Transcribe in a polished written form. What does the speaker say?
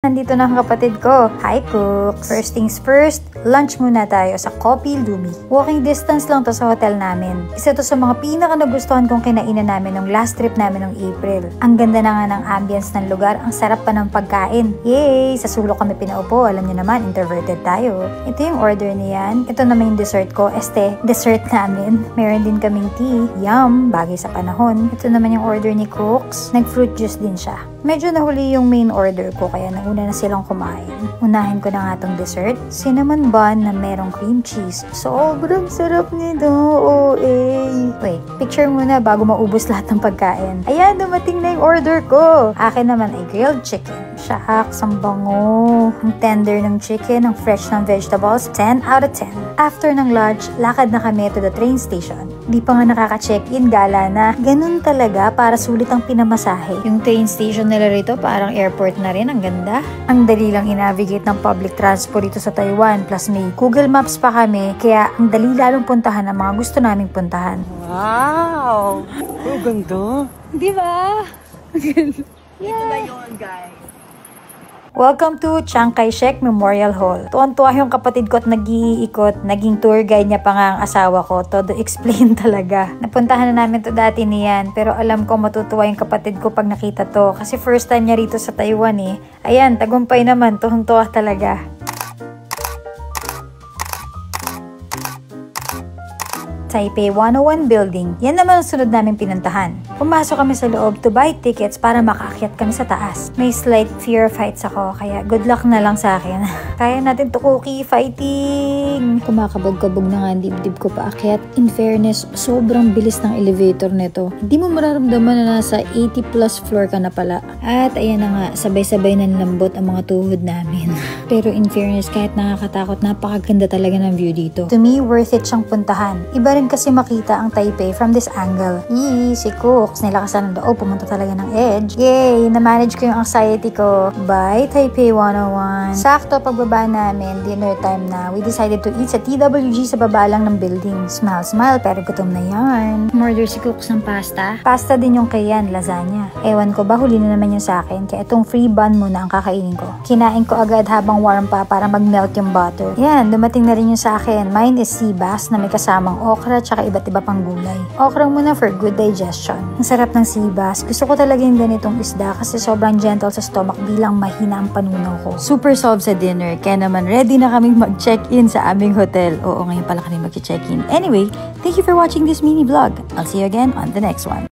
Nandito na ang kapatid ko. Hi, cooks! First things first, lunch muna tayo sa Coffee Lumi. Walking distance lang to sa hotel namin. Isa to sa mga pinaka nagustuhan kong kinainan namin nung last trip namin nung April. Ang ganda na nga ng ambience ng lugar, ang sarap pa ng pagkain. Yay! Sa sulok kami pinaupo, alam niyo naman, introverted tayo. Ito yung order niyan. Ito naman yung dessert ko. Dessert namin. Meron din kaming tea. Yum! Bagay sa panahon. Ito naman yung order ni Cooks. Nag-fruit juice din siya. Medyo nahuli yung main order ko kaya nauna na silang kumain. Unahin ko na nga tong dessert. Cinnamon bun na merong cream cheese. Sobrang sarap nito. Wait, picture muna bago maubos lahat ng pagkain. Ayan, dumating na yung order ko. Akin naman ay grilled chicken. Shucks, ang bango. Ang tender ng chicken, ang fresh ng vegetables. 10 out of 10. After ng lunch, lakad na kami to the train station. Di pa nga nakaka-check-in, gala na. Ganun talaga para sulit ang pinamasahe. Yung train station nila rito parang airport na rin, ang ganda. Ang dali lang i-navigate ng public transport dito sa Taiwan, plus may Google Maps pa kami, kaya ang dali lalong puntahan ang mga gusto naming puntahan. Wow! Ang ganda! Di ba? Ito na yun, guys. Welcome to Chiang Kai-shek Memorial Hall. Tuwan-tuwa yung kapatid ko at nag-iikot. Naging tour guide niya pa nga ang asawa ko. Todo explain talaga. Napuntahan na namin to dati niyan. Pero alam ko matutuwa yung kapatid ko pag nakita to. Kasi first time niya rito sa Taiwan eh. Ayan, tagumpay naman. Tuhong-tuwa talaga. Taipei 101 Building. Yan naman ang sunod namin pinuntahan. Pumasok kami sa loob to buy tickets para makaakyat kami sa taas. May slight fear of heights ako, kaya good luck na lang sa akin. Kaya natin to, Cookie. Fighting! Kumakabog-kabog na nga ang dibdib ko paakyat. In fairness, sobrang bilis ng elevator nito. Hindi mo mararamdaman na nasa 80 plus floor ka na pala. At ayan na nga, sabay-sabay na nilambot ang mga tuhod namin. Pero in fairness, kahit nakakatakot, napakaganda talaga ng view dito. To me, worth it siyang puntahan. Iba rin kasi makita ang Taipei from this angle. Si Cooks, nilakasan ng loob, pumunta talaga ng edge. Yay! Na-manage ko yung anxiety ko. Bye, Taipei 101. Sakto, pagbaba namin, dinner time na, we decided to eat sa TWG sa baba lang ng building. Smile, pero gutom na yarn. Murder si Cooks ng pasta. Pasta din yung kayan, lasagna. Ewan ko ba, huli na naman yun sa akin, kaya itong free bun muna ang kakainin ko. Kinain ko agad habang warm pa para mag-melt yung butter. Yan, dumating na rin yung sa akin. Mine is sea bass na may kasamang okra tsaka iba't iba pang gulay. Okra muna for good digestion. Ang sarap ng sea bass. Gusto ko talaga yung ganitong isda kasi sobrang gentle sa stomach bilang mahina ang panunaw ko. Super solved sa dinner, kaya naman ready na kaming mag-check-in sa aming hotel. Oo, ngayon pala kami mag-check-in. Anyway, thank you for watching this mini vlog. I'll see you again on the next one.